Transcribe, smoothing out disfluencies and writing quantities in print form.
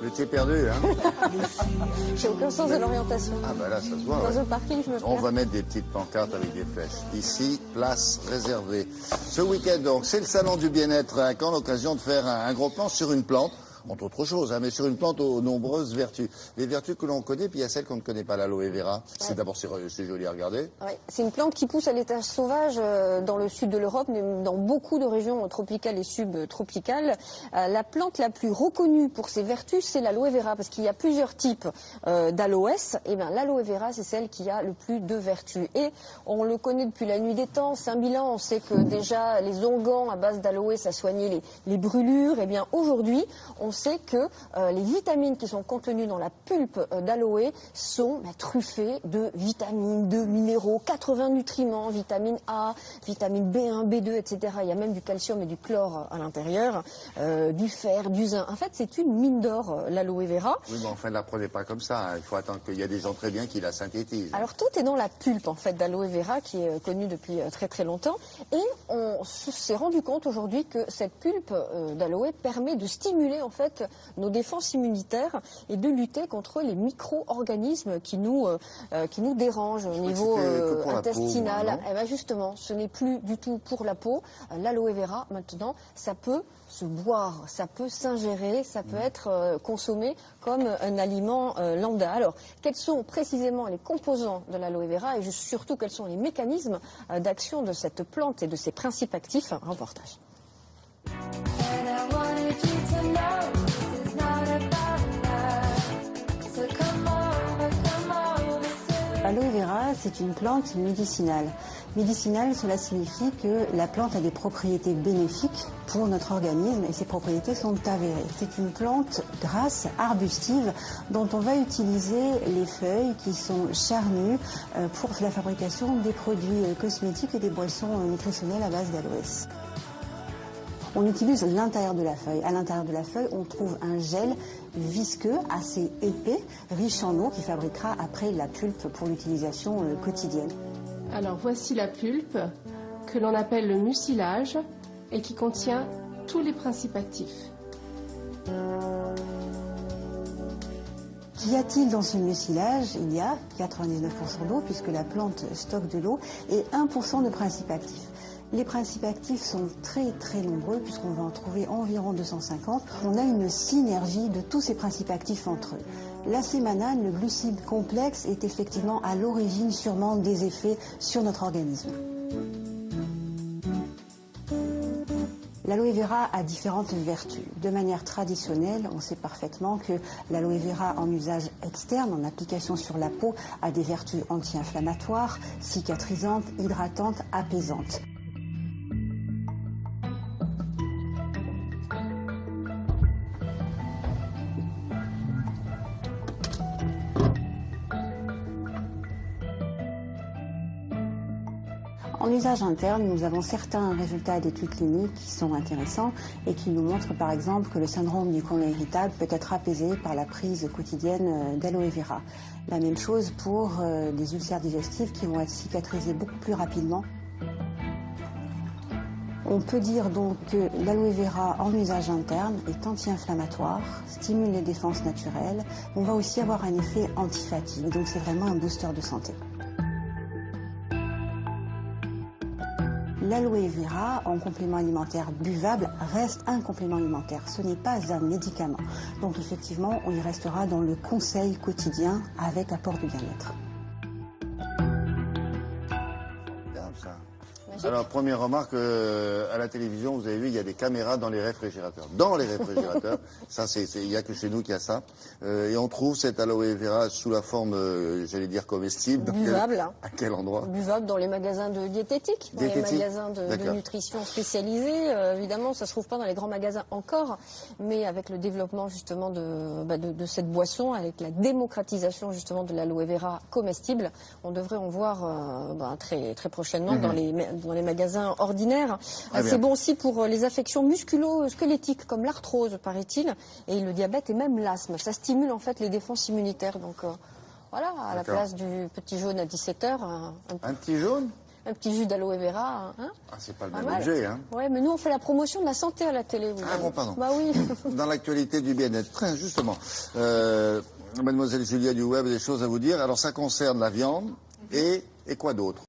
Vous étiez perdu, hein? J'ai aucun sens de l'orientation. Ah bah là, ça se voit. Dans Ouais. un parking, je me On perds. va mettre des petites pancartes avec des flèches. Ici, place réservée. Ce week-end, donc, c'est le salon du bien-être à Caen, l'occasion de faire un gros plan sur une plante. Entre autres choses, hein, mais sur une plante aux nombreuses vertus. Les vertus que l'on connaît, puis il y a celles qu'on ne connaît pas. L'aloe vera, c'est d'abord c'est joli à regarder. Ouais, c'est une plante qui pousse à l'étage sauvage dans le sud de l'Europe, mais dans beaucoup de régions tropicales et subtropicales. La plante la plus reconnue pour ses vertus, c'est l'aloe vera, parce qu'il y a plusieurs types d'aloès. Et bien, l'aloe vera, c'est celle qui a le plus de vertus. Et on le connaît depuis la nuit des temps. 5000 ans, on sait que déjà les onguents à base d'aloe, ça soignait les brûlures. Et bien, aujourd'hui, on sait que les vitamines qui sont contenues dans la pulpe d'aloe sont truffées de vitamines, de minéraux, 80 nutriments, vitamine A, vitamine B1, B2, etc. Il y a même du calcium et du chlore à l'intérieur, du fer, du zinc. En fait, c'est une mine d'or, l'aloe vera. Oui, mais enfin, ne la prenez pas comme ça. Hein. Il faut attendre qu'il y a des gens très bien qui la synthétisent. Alors, tout est dans la pulpe, en fait, d'aloe vera, qui est connue depuis très très longtemps. Et on s'est rendu compte aujourd'hui que cette pulpe d'aloe permet de stimuler, en fait, nos défenses immunitaires et de lutter contre les micro-organismes qui nous dérangent au niveau intestinal. Et ben justement, ce n'est plus du tout pour la peau. L'aloe vera, maintenant, ça peut se boire, ça peut s'ingérer, ça peut être consommé comme un aliment lambda. Alors, quels sont précisément les composants de l'aloe vera et surtout quels sont les mécanismes d'action de cette plante et de ses principes actifs? Reportage. L'aloe vera, c'est une plante médicinale. Médicinale, cela signifie que la plante a des propriétés bénéfiques pour notre organisme et ces propriétés sont avérées. C'est une plante grasse, arbustive, dont on va utiliser les feuilles qui sont charnues pour la fabrication des produits cosmétiques et des boissons nutritionnelles à base d'aloès. On utilise l'intérieur de la feuille. À l'intérieur de la feuille, on trouve un gel visqueux, assez épais, riche en eau, qui fabriquera après la pulpe pour l'utilisation quotidienne. Alors voici la pulpe que l'on appelle le mucilage et qui contient tous les principes actifs. Qu'y a-t-il dans ce mucilage? Il y a 99% d'eau puisque la plante stocke de l'eau et 1% de principes actifs. Les principes actifs sont très très nombreux puisqu'on va en trouver environ 250. On a une synergie de tous ces principes actifs entre eux. La sémanane, le glucide complexe, est effectivement à l'origine sûrement des effets sur notre organisme. L'aloe vera a différentes vertus. De manière traditionnelle, on sait parfaitement que l'aloe vera en usage externe, en application sur la peau, a des vertus anti-inflammatoires, cicatrisantes, hydratantes, apaisantes. En usage interne, nous avons certains résultats d'études cliniques qui sont intéressants et qui nous montrent par exemple que le syndrome du côlon irritable peut être apaisé par la prise quotidienne d'aloe vera. La même chose pour les ulcères digestifs qui vont être cicatrisés beaucoup plus rapidement. On peut dire donc que l'aloe vera en usage interne est anti-inflammatoire, stimule les défenses naturelles. On va aussi avoir un effet anti-fatigue, donc c'est vraiment un booster de santé. L'aloe vera, en complément alimentaire buvable, reste un complément alimentaire. Ce n'est pas un médicament. Donc effectivement, on y restera dans le conseil quotidien avec apport de bien-être. Alors, première remarque, à la télévision, vous avez vu, il y a des caméras dans les réfrigérateurs. Dans les réfrigérateurs, ça, il n'y a que chez nous qu'il y a ça. Et on trouve cette aloe vera sous la forme, j'allais dire, comestible. Buvable. À quel endroit? Buvable dans les magasins de diététique, dans les magasins de nutrition spécialisés. Évidemment, ça ne se trouve pas dans les grands magasins encore, mais avec le développement justement de cette boisson, avec la démocratisation justement de l'aloe vera comestible, on devrait en voir très, très prochainement dans les magasins ordinaires. C'est bon aussi pour les affections musculo-squelettiques comme l'arthrose, paraît-il, et le diabète et même l'asthme. Ça stimule en fait les défenses immunitaires. Donc voilà, à la place du petit jaune à 17h. Un petit jaune? Un petit jus d'aloe vera, hein? Ah, c'est pas le Pas même mal. objet, hein. Ouais, mais nous on fait la promotion de la santé à la télé. Vous Ah savez. bon, pardon. Bah oui. Dans l'actualité du bien-être, très justement, mademoiselle Julia du Web a des choses à vous dire. Alors ça concerne la viande et quoi d'autre?